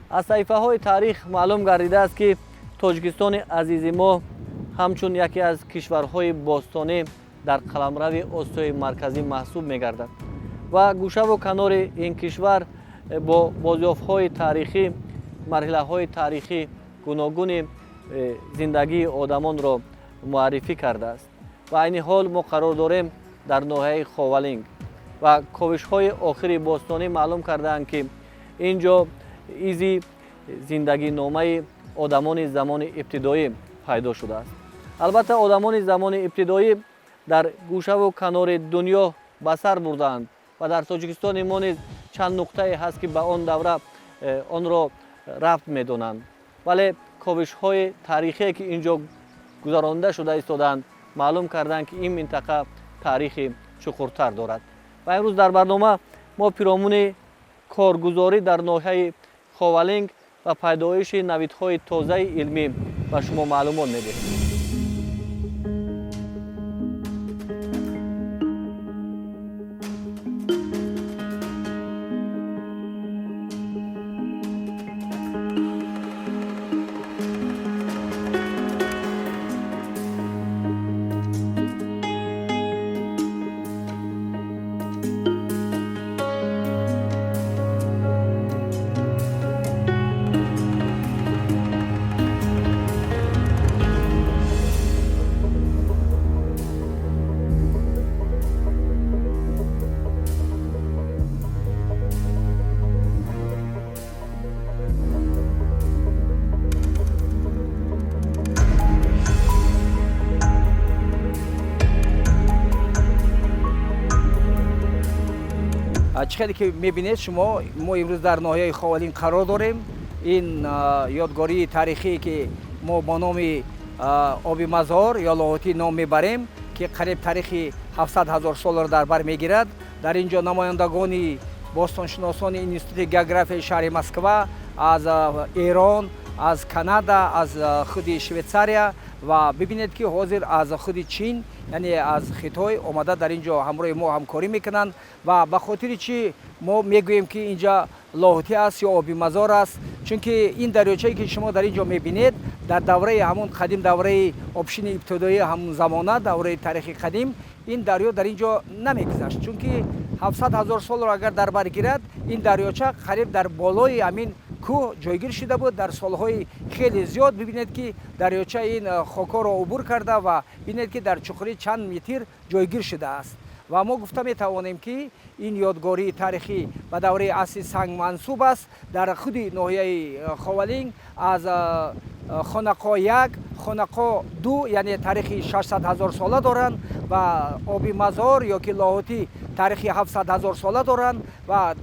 аз саҳифаҳои таърих маълум гардидааст ки тоҷикистони азизи мо ҳамчун яке аз кишварҳои бостонӣ дар қаламрави Осиёи марказӣ маҳсуб мегардад ва гӯшаву канори ин кишвар бо бозёфтҳои таърихӣ, марҳилаҳои таърихӣ гуногуни зиндагии одамонро муаррифӣ кардааст. ва айни ҳол мо қарор дорем дар ноҳияи Ховалинг ва ковишҳои охири бостонӣ маълум кардаанд ки ин ҷо изи зиндагиномаи одамони замони ибтидоӣ пайдо шудааст. албатта одамони замони ибтидоӣ дар гӯшаву канори дунё ба сар бурдаанд ва дар Тоҷикистони мо низ чанд нуқтае ҳаст ки ба он давра онро рафт медонанд, вале ковишҳои таърихие ки ин ҷо гузаронида шуда истодаанд маълум карданд ки ин минтақа таърихи чуқуртар дорад. ва имрӯз дар барнома мо пиромуни коргузорӣ дар ноҳияи Ховалинг ва пайдоиши навидҳои тозаи илмӣ ба шумо маълумот медиҳем. چقدر که میبینید شما ما امروز در ناحیه خوالین قرار داریم. این یادگاری تاریخی که ما با نام آبی مزار یا لاهوتی نام میبریم که قریب تاریخی 700,000 سال را در بر میگیرد. در اینجا نمایندگان باستانشناسان اینستیتوت گئوگرافی شهر مسکو از ایران، از کانادا، از خود شویتساریا و ببینید که حاضر از خود چین یعنی از خطای آمده در اینجا همراه ما همکاری میکنند و به خاطر چی ما میگوییم که اینجا لاهوتی است یا آبی مزار است، چون که این دریاچه‌ای که شما در اینجا میبینید در دوره همون قدیم، دوره آبشین ابتدایی همون زمانه، دوره تاریخی قدیم این دریا در اینجا نمیگذشت، چون که 700,000 سال را اگر در بر گیرد این دریاچه قریب در بالای همین کوه جایگیر شده بود. در سالهای خیلی زیاد ببینید که دریاچه این خاک‌ها را عبور کرده و ببینید که در چخری چند متر جایگیر شده است و ما گفته می توانیم که این یادگاری تاریخی به دوره عصر سنگ منسوب است. در خود ناحیه خوالینگ از خانقاه 1 خانقاه 2 یعنی تاریخی 600,000 ساله دارند و آبی مزار یا که لاهوتی تاریخی 700,000 ساله دارند و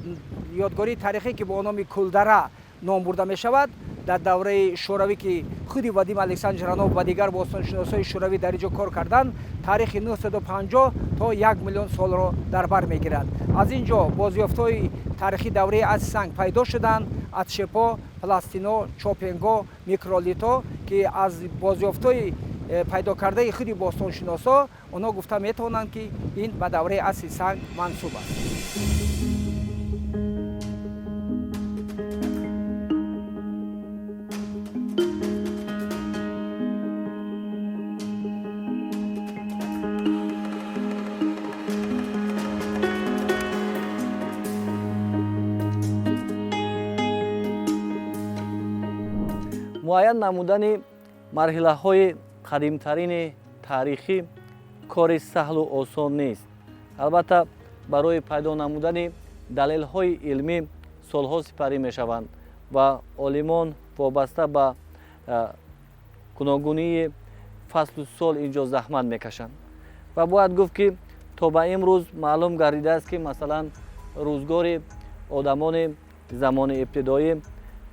یادگاری تاریخی که با نام کولدره نام برده می شود در دوره شوروی که خودی وادیم الکساندرانوف و دیگر باستانشناسای شوروی در اینجا کار کردند تاریخ 950 تا 1 میلیون سال را در بر میگیرد. از اینجا بازیافت‌های تاریخی دوره عصر سنگ پیدا شدند، اتشپا، پلاستینا، چوپنگا، میکرولیتا که از بازیافت‌های پیدا کرده خودی باستانشناسا اونا گفته میتونند که این به دوره عصر سنگ منسوب است. муайян намудани марҳилаҳои қадимтарини таърихӣ кори саҳлу осон нест. албатта барои пайдо намудани далелҳои илмӣ солҳо сипарӣ мешаванд ва олимон вобаста ба гуногунии фаслу сол инҷо заҳмат мекашанд ва бояд гуфт ки то ба имрӯз маълум гардидааст ки масалан рӯзгори одамони замони ибтидоӣ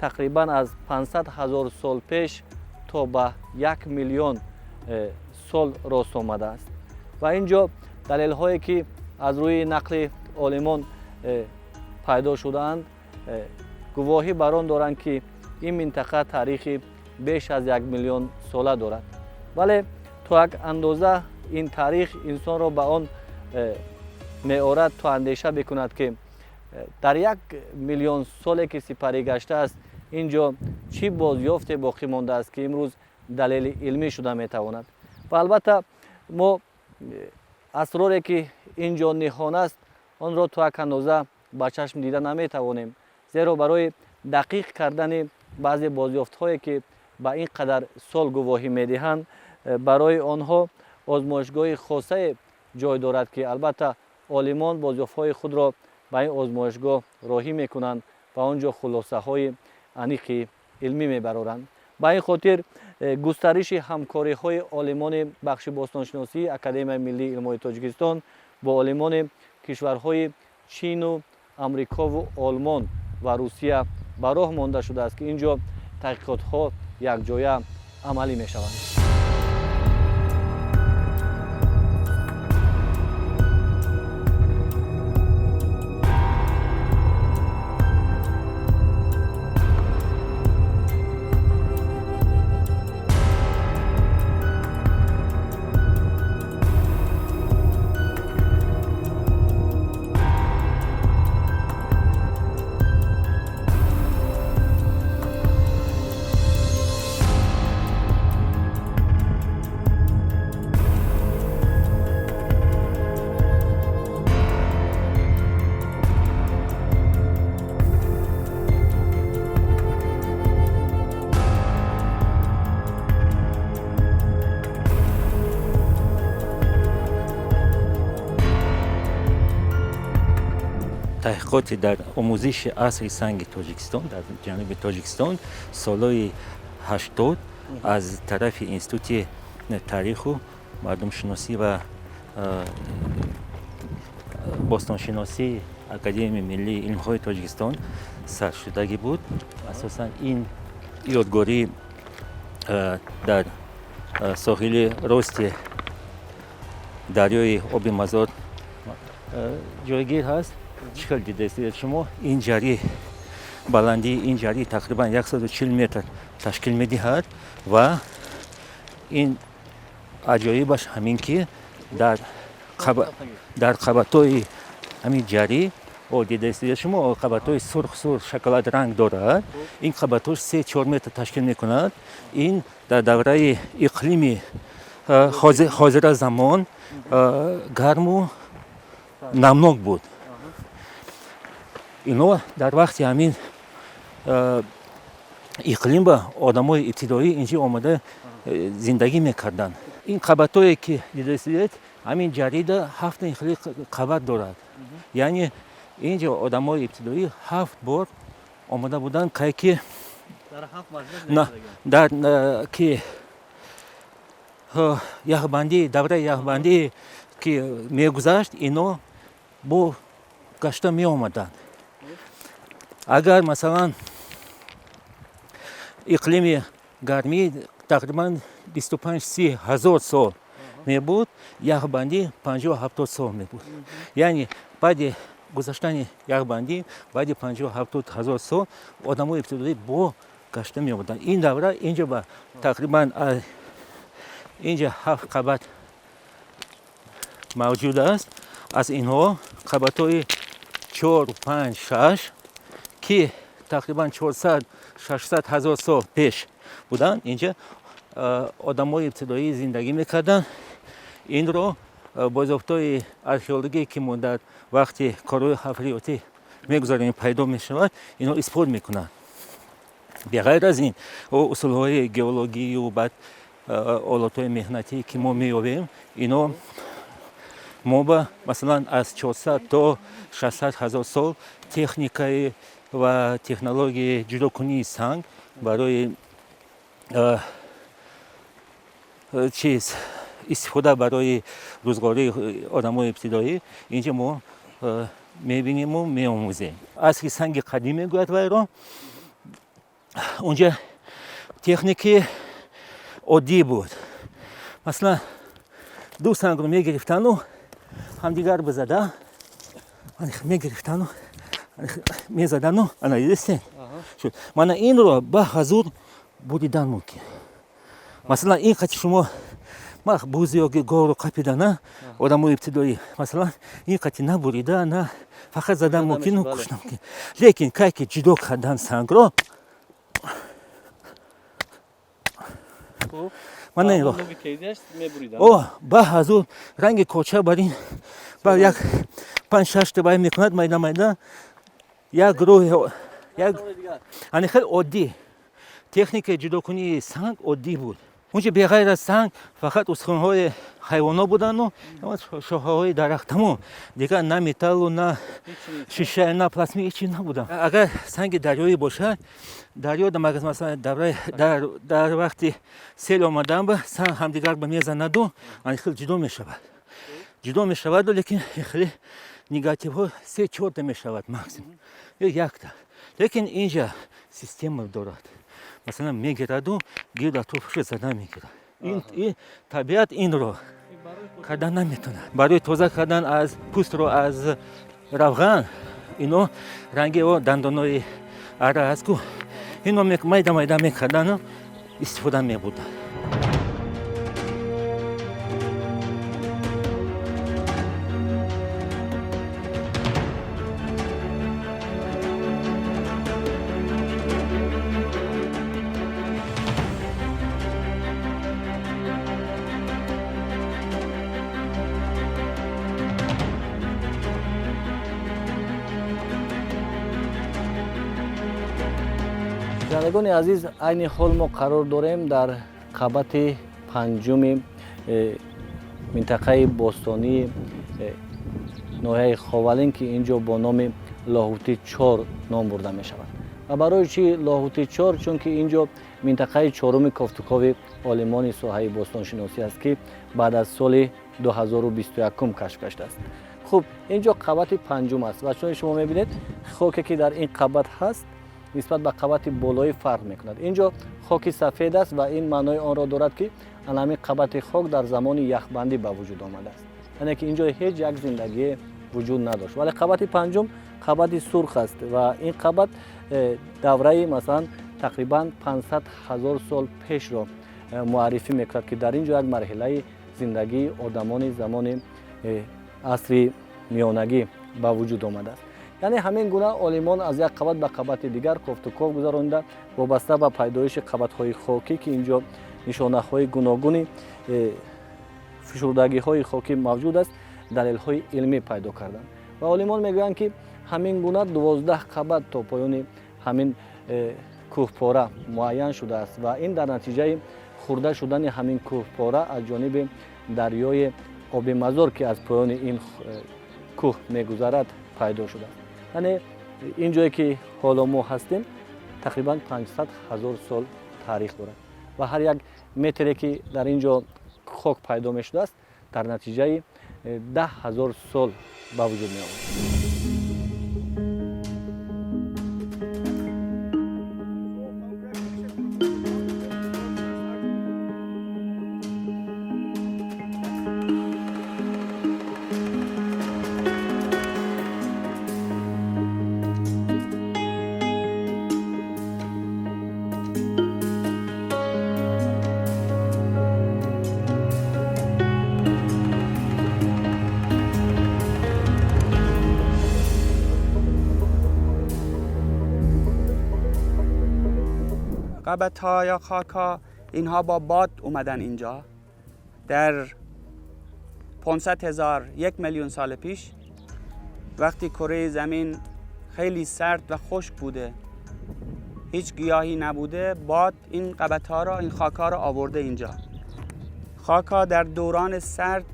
тақрибан аз 500,000 сол пеш то ба 1 миллион сол рост омадааст ва ин ҷо далелҳое ки аз рӯи нақли олимон пайдо шудаанд гувоҳӣ бар он доранд ки ин минтақа таърихи беш аз 1 миллион сола дорад, вале то як андоза ин таърих инсонро ба он меорад то андеша бикунад ки дар 1 миллион соле ки сипарӣ гаштааст инҷо чӣ бозёфте боқӣ мондааст ки имрӯз далели илмӣ шуда метавонад. Ва албатта мо асроре ки инҷо ниҳон аст онро то як андоза ба чашм дида наметавонем, зеро барои дақиқ кардани баъзе бозёфтҳое ки ба ин қадар сол гувоҳӣ медиҳанд, барои онҳо озмоишгоҳи хосае ҷой дорад ки албатта олимон бозёфтҳои худро ба ин озмоишгоҳ роҳӣ мекунанд ва он ҷо хулосаҳои аниқи илмӣ мебароранд. Ба ин хотир густариши ҳамкориҳои олимони бахши бостоншиносии Академияи Миллии Илмҳои Тоҷикистон бо олимони кишварҳои Чину, Амрикову Олмон ва Русия ба роҳ монда шудааст ки инҷо таҳқиқотҳо якҷоя амалӣ мешаванд. таҳқиқоти дар омӯзиши асри санги Тоҷикистон дар ҷануби Тоҷикистон солҳои 80 аз тарафи Институти таъриху мардумшиносӣ ва бостоншиносии Академияи Миллии Илмҳои Тоҷикистон саршудагӣ буд. Асосан ин ёдгорӣ дар соҳили рости дарёи оби Мазор ҷойгир ҳаст. чӣ хел дидаистед шумо? ин ҷарӣ баландии ин ҷарӣ тақрибан 140 метр ташкил медиҳад ва ин аҷоибаш ҳамин ки дар қабатҳои ҳамин ҷарӣ дидаистед шумо қабатҳои сурх шоколад ранг дорад. ин қабатҳош 3-4 метр ташкил мекунад. ин дар давраи иқлими ҳозира замон гарму намнок буд. ино дар вақти ҳамин иқлим ба одамои ибтидоӣ инҷо омада зиндагӣ мекарданд. ин қабатҳое ки дидаистед ҳамин ҷарида 7 ихли қабат дорад. яъне инҷо одамои ибтидоӣ 7 бор омада буданд кай ки дар ки яхбандӣ давраи яхбандӣ ки мегузашт ино бо гашта меомаданд. агар масалан иқлими гармӣ тақрибан 25-30 ҳазор сол мебуд, яхбандӣ 50-70 сол мебуд. яъне баъди гузаштани яхбандӣ баъди 50-70 ҳазор сол одамои ибтидоӣ бо гашта меомаданд. ин давра инҷа ба тақрибан инҷа 7 қабат мавҷуд аст. аз инҳо қабатҳои 4, 5, 6 ки тақрибан 400-600 ҳазор сол пеш буданд, инҷа одамои ибтидоӣ зиндагӣ мекарданд. инро бозёфтҳои археологие ки мо дар вақти корҳои ҳафриётӣ мегузаронем пайдо мешавад, инро исбот мекунанд. беғайр аз ин усулҳои геологию баъд олатҳои меҳнатӣ ки мо меёбем, ино мо ба масалан аз 400 то 600 ҳазор сол техникаи ва технологияи ҷудокунии санг барои истифода барои рӯзгории одамои ибтидоӣ инҷа мо мебинему меомӯзем. асри санги қадим мегӯяд вайро. унҷа техникаи оддӣ буд. масалан ду сангро мегирифтану ҳамдигар бизада мегирифтану мезадану ана дидистед. мана инро ба ҳазур буридан мумкин. масалан ин қати шумо буз ёки говро қапидана одамои ибтидоӣ масалан ин қати на бурида на фақат задан мумкину кушта мумкин. лекин кай ки ҷудо кардан сангро خوب من نه رو نوع تیزیش میبریدن. اوه با هزو رنگ کوچه برین با یک 5-6 تا میکند میدان یک گروه یک یعنی خیلی عادی تکنیک جداکنی سنگ عادی بود. اونجا بغیر از سنگ فقط استخوان‌های حیوانات بودن و شاخه‌های درختمون دیگه نه متال و نه شیشه نه پلاستیک هیچی نبودن. اگر سنگ دریایی باشه دریا مثلا در وقتی سیل آمدن به سنگ همدیگر به میزند و خیلی جدا میشود لیکن خیلی نگاتیو ها 3-4 تا میشود ماکسیمم یا 1 تا. لیکن اینجا سیستم دارد مثلا میگیرد و گیر توپش زدن میگیرد. این طبیعت این رو کردن نمیتونه. برای تازه کردن از پوست رو از روغن اینو رنگ و دندانای اره است که اینو میده میکردن و استفاده میبودن. شنوندگان عزیز، عین حال ما قرار داریم در قبط پنجم منطقه باستانی ناحیه خاولین که اینجا با نام لاهوتی 4 نام برده می شود. و برای چی لاهوتی 4؟ چون که اینجا منطقه 4 کافتوکاو آلمان ساحه باستان شناسی است که بعد از سال 2021 کشف گشته است. خب اینجا قبط پنجم است و چون شما میبینید خاکی که در این قبط هست نسبت به قبط بالای فرق میکند. اینجا خاک سفید است و این معنای آن را دارد که همین قبط خاک در زمان یخبندی به وجود آمده است. یعنی که اینجا هیچ یک زندگی وجود نداشت. ولی قبط پنجم قبط سرخ است و این قبط دوره مثلا تقریبا 500,000 سال پیش را معرفی میکند که در اینجا یک مرحله زندگی آدمان زمان عصر میانگی به وجود آمده است. یعنی همین گونه آلمان از یک قبط به قبط دیگر کافتوکاو گذرانده وابسته به پیدایش قبط‌های خاکی که اینجا نشانه‌های گوناگون فشردگی‌های خاکی موجود است دلیل‌های علمی پیدا کردند و آلمان میگویند که همین گونه 12 قبط تا پایان همین کوهپاره معین شده است و این در نتیجه خورده شدن همین کوهپاره از جانب دریای آب مزار که از پایان این کوه میگذرد پیدا شده است. یعنی این جایی که حالا ما هستیم تقریبا 500,000 سال تاریخ دارد و هر یک متری که در اینجا خاک پیدا می شده است در نتیجه 10,000 سال به وجود می آمد. قبط‌ها یا خاک‌ها اینها با باد اومدن اینجا در 500,000 1 میلیون سال پیش وقتی کره زمین خیلی سرد و خشک بوده هیچ گیاهی نبوده باد این قبط‌ها را این خاک‌ها را آورده اینجا. خاک‌ها در دوران سرد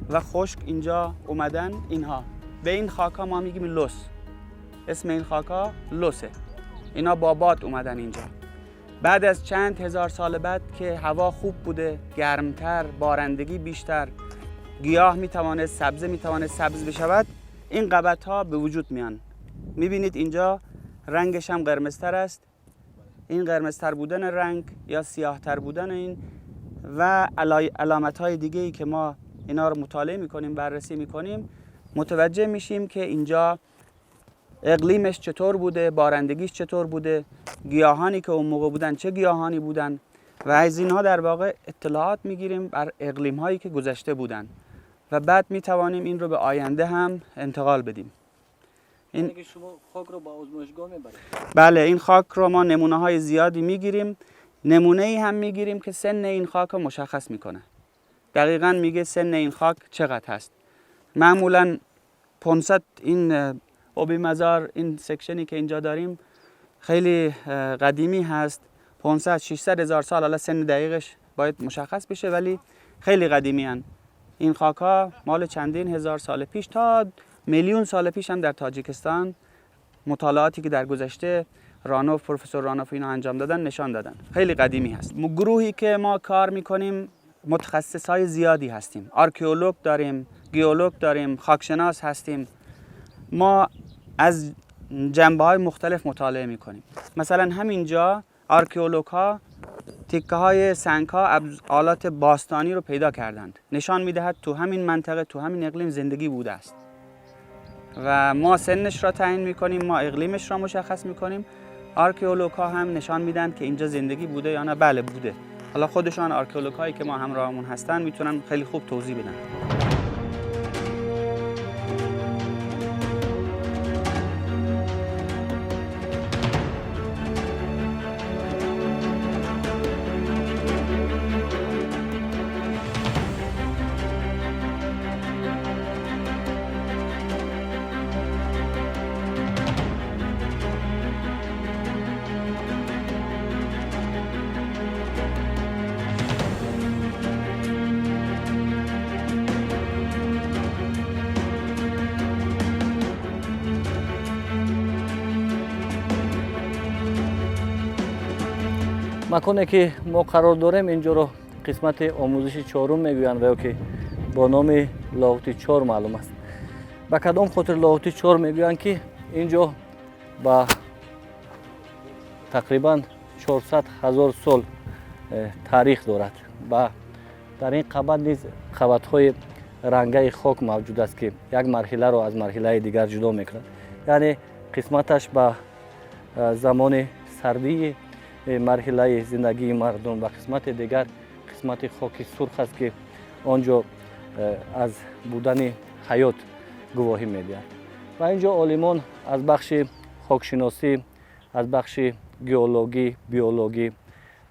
و خشک اینجا اومدن اینها به این خاک‌ها ما میگیم لوس. اسم این خاک‌ها لوسه. اینا با باد اومدن اینجا. بعد از چند هزار سال بعد که هوا خوب بوده گرمتر بارندگی بیشتر گیاه میتوانست سبز بشود این قبط‌ها به وجود میان. میبینید اینجا رنگش هم قرمزتر است. این قرمزتر بودن رنگ یا سیاهتر بودن این و علامت‌های دیگه‌ای که ما اینا رو مطالعه میکنیم بررسی میکنیم متوجه میشیم که اینجا اقلیمش چطور بوده، بارندگیش چطور بوده، گیاهانی که اون موقع بودن چه گیاهانی بودن و از اینها در واقع اطلاعات میگیریم بر اقلیم‌هایی که گذشته بودن و بعد میتوانیم این رو به آینده هم انتقال بدیم. این که شما خاک رو با آزمایشگاه میبرید؟ بله این خاک رو ما نمونه‌های زیادی میگیریم. نمونه ای هم میگیریم که سن این خاک رو مشخص میکنه. دقیقاً میگه سن این خاک چقدر هست. معمولاً 500 این آبی مزار، این سکشنی که اینجا داریم خیلی قدیمی هست. 500 600 هزار سال، حالا سن دقیقش باید مشخص بشه، ولی خیلی قدیمی هن. این خاک ها مال چندین هزار سال پیش تا میلیون سال پیش هم در تاجیکستان مطالعاتی که در گذشته پروفسور رانوف اینا انجام دادن نشان دادن. خیلی قدیمی هست. گروهی که ما کار میکنیم متخصص های زیادی هستیم. آرکئولوگ داریم، گئولوگ داریم، خاکشناس هستیم. ما از جنبه های مختلف مطالعه میکنیم. مثلا همینجا آرکئولوگ ها تکه های سنگ ها آلات باستانی رو پیدا کردند. نشان میدهد تو همین منطقه، تو همین اقلیم زندگی بوده است. و ما سنش را تعیین میکنیم، ما اقلیمش را مشخص میکنیم. آرکئولوگ ها هم نشان میدن که اینجا زندگی بوده یا نه. بله بوده. حالا خودشان آرکئولوگ هایی که ما همراهمون هستن میتونن خیلی خوب توضیح بدن. مکانی که ما قرار داریم اینجا رو قسمت آموزشی چهارم میگویند و که با نام لاهوتی 4 معلوم است. به کدام خاطر لاهوتی 4 میگویند که اینجا با تقریبا 400,000 سال تاریخ دارد. و در این قبط نیز قبط‌های رنگه خاک موجود است که یک مرحله رو از مرحله دیگر جدا میکند. یعنی قسمتش به زمان سردی مرحله زندگی مردم و قسمت دیگر قسمت خاک سرخ است که آنجا از بودن حیات گواهی میدهد. و اینجا عالمان از بخش خاکشناسی، از بخش گئولوژی، بیولوژی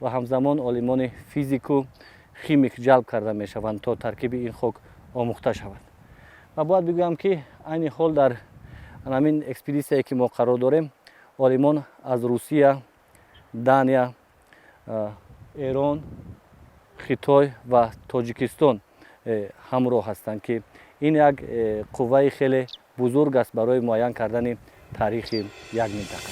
و همزمان عالمان فیزیک و شیمیک جلب کرده می شوند تا ترکیب این خاک آموخته شود. و باید بگویم که این حال در همین اکسپدیسیایی که ما قرار داریم عالمان از روسیه، دانیا، ایران، خیتای و تاجیکستان همراه هستند که این یک قوه خیلی بزرگ است برای معاین کردن تاریخ یک منطقه.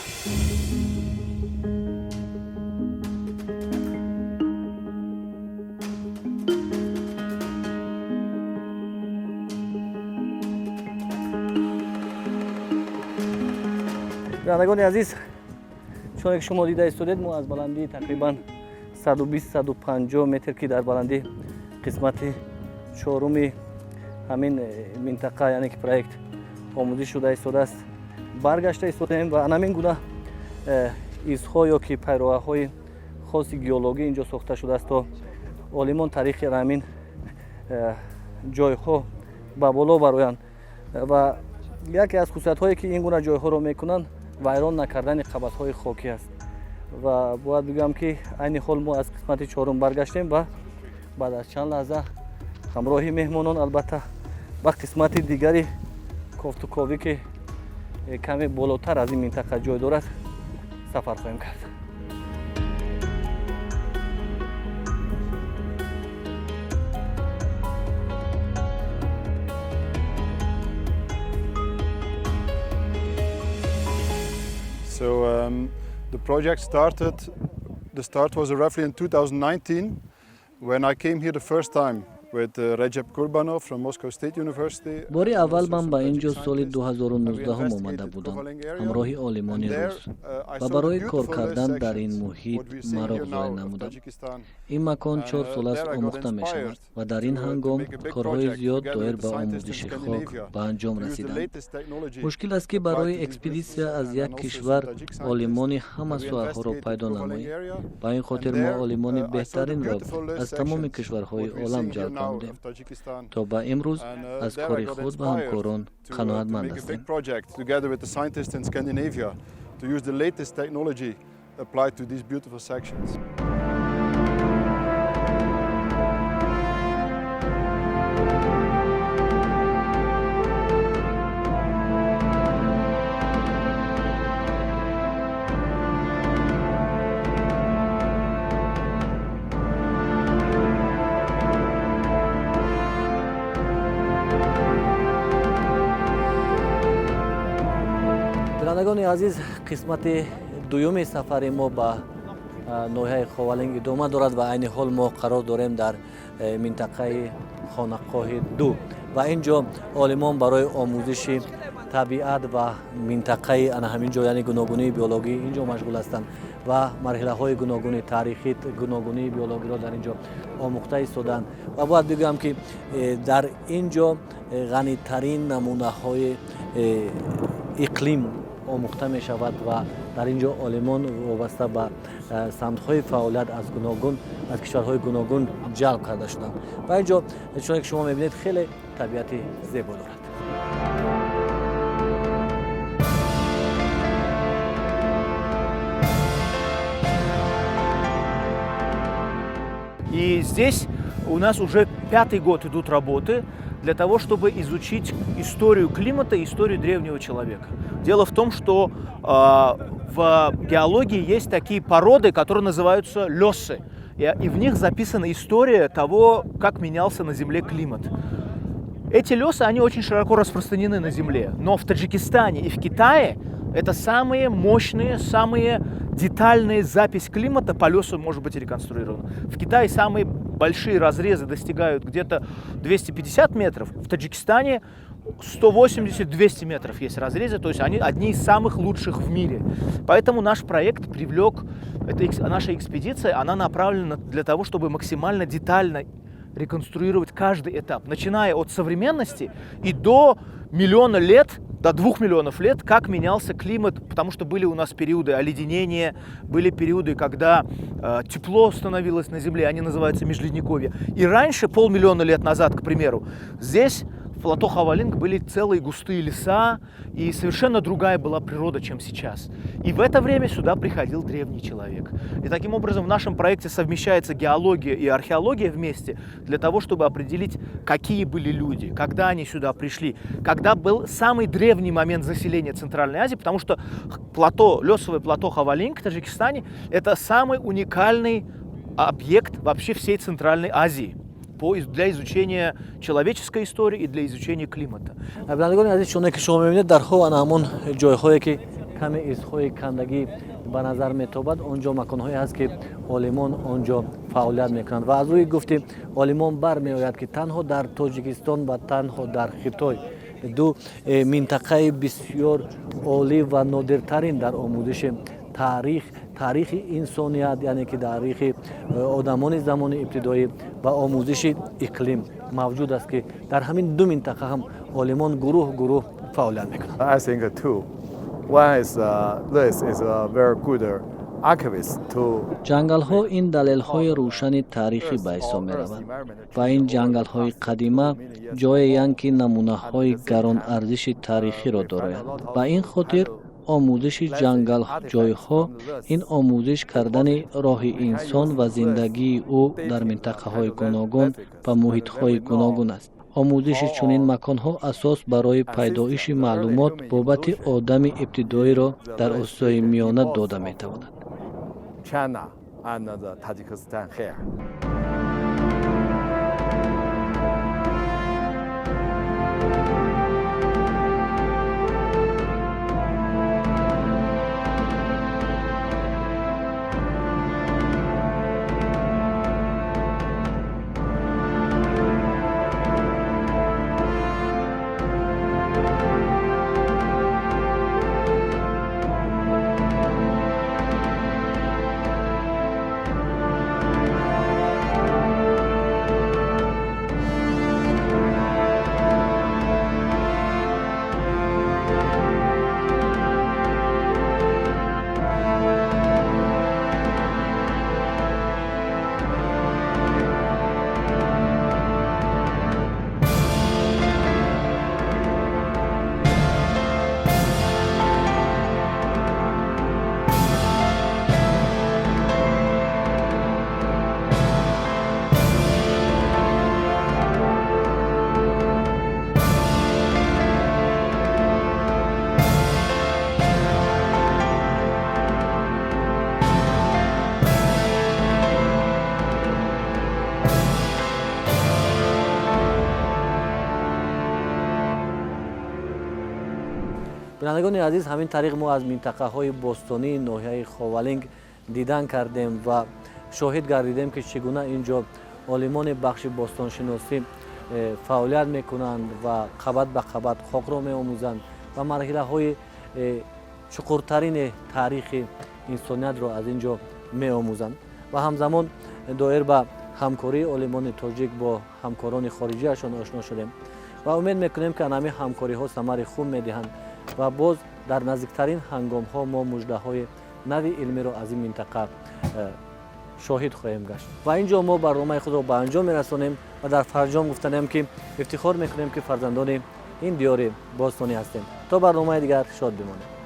بینندگان عزیز، چون که شما دیده استودید ما از بلندی تقریبا 120-150 متر که در بلندی قسمت چهارم همین منطقه یعنی که پروژه آموزش شده ایستاده است برگشته ایستادیم و همین گونه ایزها یا که پیروهای خاص گئولوژی اینجا ساخته شده است تا عالمان تاریخ همین جایها به بالا برویند. و یکی از خصوصیت هایی که این گونه جایها رو میکنن ویران نکردن قبط های خاکی است. و باید بگم که این حال ما از قسمت چهارم برگشتیم و بعد از چند لحظه همراهی مهمانان البته با قسمت دیگری کوفتوکاوی که کمی بالاتر از این منطقه جای دارد سفر خواهیم کرد. So the project started, the start was roughly in 2019 when I came here the first time with Recep Kurbanov from Moscow State University. باری اول من با اینجا سال 2019 هم آمده بودم همراه عالمان روس و برای کار کردن در این محیط مرا گزارش نمودم. این مکان 4 سال است آموخته می شود و در این هنگام کارهای زیاد دایر به آموزش خاک به انجام رسیدند. مشکل است که برای اکسپدیسیا از یک کشور عالمان همه ساحه‌ها را پیدا نماییم. با این خاطر ما عالمان بهترین را از تمام کشورهای عالم جلب کردیم تا با امروز از کار خود و همکاران قناعتمند هستیم. to use the latest technology applied to these beautiful sections. бинандагони азиз, қисмати дуюми сафари мо ба ноҳияи Ховалинг идома дорад ва айни ҳол мо қарор дорем дар минтақаи хонақоҳи 2 ва ин ҷо олимон барои омӯзиши табиат ва минтақаи ана ҳамин ҷо яъне гуногунии биологӣ ин ҷо машғул ҳастанд ва марҳилаҳои гуногуни таърихӣ гуногунии биологиро дар ин ҷо омӯхта истоданд ва бояд бигӯям ки дар ин ҷо ғанитарин намунаҳои иқлим омӯхта мешавад ва дар ин ҷо олимон вобаста ба самтҳои фаъолият аз кишварҳои гуногун ҷалб карда шуданд ва ин ҷо чуне ки шумо мебинед хеле табиати зебо дорад. И здесь у нас уже 5-й год идут работы для того, чтобы изучить историю климата и историю древнего человека. Дело в том, что в геологии есть такие породы, которые называются лёсы. И в них записана история того, как менялся на Земле климат. Эти лёсы, они очень широко распространены на Земле. Но в Таджикистане и в Китае это самые мощные, самые детальные запись климата по лёсу может быть реконструирована. В Китае самые большие разрезы достигают где-то 250 метров. В Таджикистане 180-200 метров есть разрезы, то есть они одни из самых лучших в мире. Поэтому наш проект привлек, наша экспедиция, она направлена для того, чтобы максимально детально реконструировать каждый этап, начиная от современности и до миллиона лет, до 2 миллионов лет, как менялся климат, потому что были у нас периоды оледенения, были периоды, когда тепло становилось на Земле, они называются межледниковья. И раньше, 500 000 лет назад, к примеру, здесь в плато Ховалинг были целые густые леса, и совершенно другая была природа, чем сейчас. И в это время сюда приходил древний человек. И таким образом в нашем проекте совмещается геология и археология вместе для того, чтобы определить, какие были люди, когда они сюда пришли, когда был самый древний момент заселения Центральной Азии, потому что лесовое плато Ховалинг в Таджикистане – это самый уникальный объект вообще всей Центральной Азии для изучения человеческой истории и для изучения климата. Бинандагони азиз, чуне ки шумо мебинед дар Хов ана ҳамон ҷойҳое ки каме изҳои кандагӣ ба назар метобад, он ҷо маконҳое ҳаст ки олимон он ҷо фаъолият мекунанд ва аз рӯи гуфти олимон бармеояд ки танҳо дар Тоҷикистон ва танҳо дар Хитой ду минтақаи бисёр олӣ ва нодиртарин дар омӯзиши таърихи инсоният, яъне ки таърихи одамони замони ибтидоӣ ва омӯзиши иқлим мавҷуд аст ки дар ҳамин ду минтақа ҳам олимон гурӯҳ фаъолият мекунанд. I think two. One is this is a very good archivist to ҷангалҳо ин далелҳои рӯшани таърихӣ ба ҳисоб мераванд ва ин ҷангалҳои қадима ҷоеянд ки намунаҳои гаронарзиши таърихиро доранд. Ба ин хотир омӯзиши ҷангалҷойҳо ин омӯзиш кардани роҳи инсон ва зиндагии ӯ дар минтақаҳои гуногун ва муҳитҳои гуногун аст. омӯзиши чунин маконҳо асос барои пайдоиши маълумот бобати одами ибтидоиро дар Осиёи Миёна дода метавонад. China and the Tajikistan here. бинандагони азиз, ҳамин тариқ мо аз минтақаҳои бостонии ноҳияи ховалинг дидан кардем ва шоҳид гардидем ки чӣ гуна ин ҷо олимони бахши бостоншиносӣ фаъолият мекунанд ва қабат ба қабат хокро меомӯзанд ва марҳилаҳои чуқуртарини таърихи инсониятро аз ин ҷо меомӯзанд ва ҳамзамон доир ба ҳамкории олимони тоҷик бо ҳамкорони хориҷиашон ошно шудем ва умед мекунем ки анҳамин ҳамкориҳо самари хуб медиҳанд ва боз дар наздиктарин ҳангомҳо мо муждаҳои нави илмиро аз ин минтақа шоҳид хоҳем гашт ва ин ҷо мо барномаи худро ба анҷом мерасонем ва дар фарҷом гуфтанем ки ифтихор мекунем ки фарзандони ин диёри бостонӣ ҳастем. То барномаи дигар шод бимонед.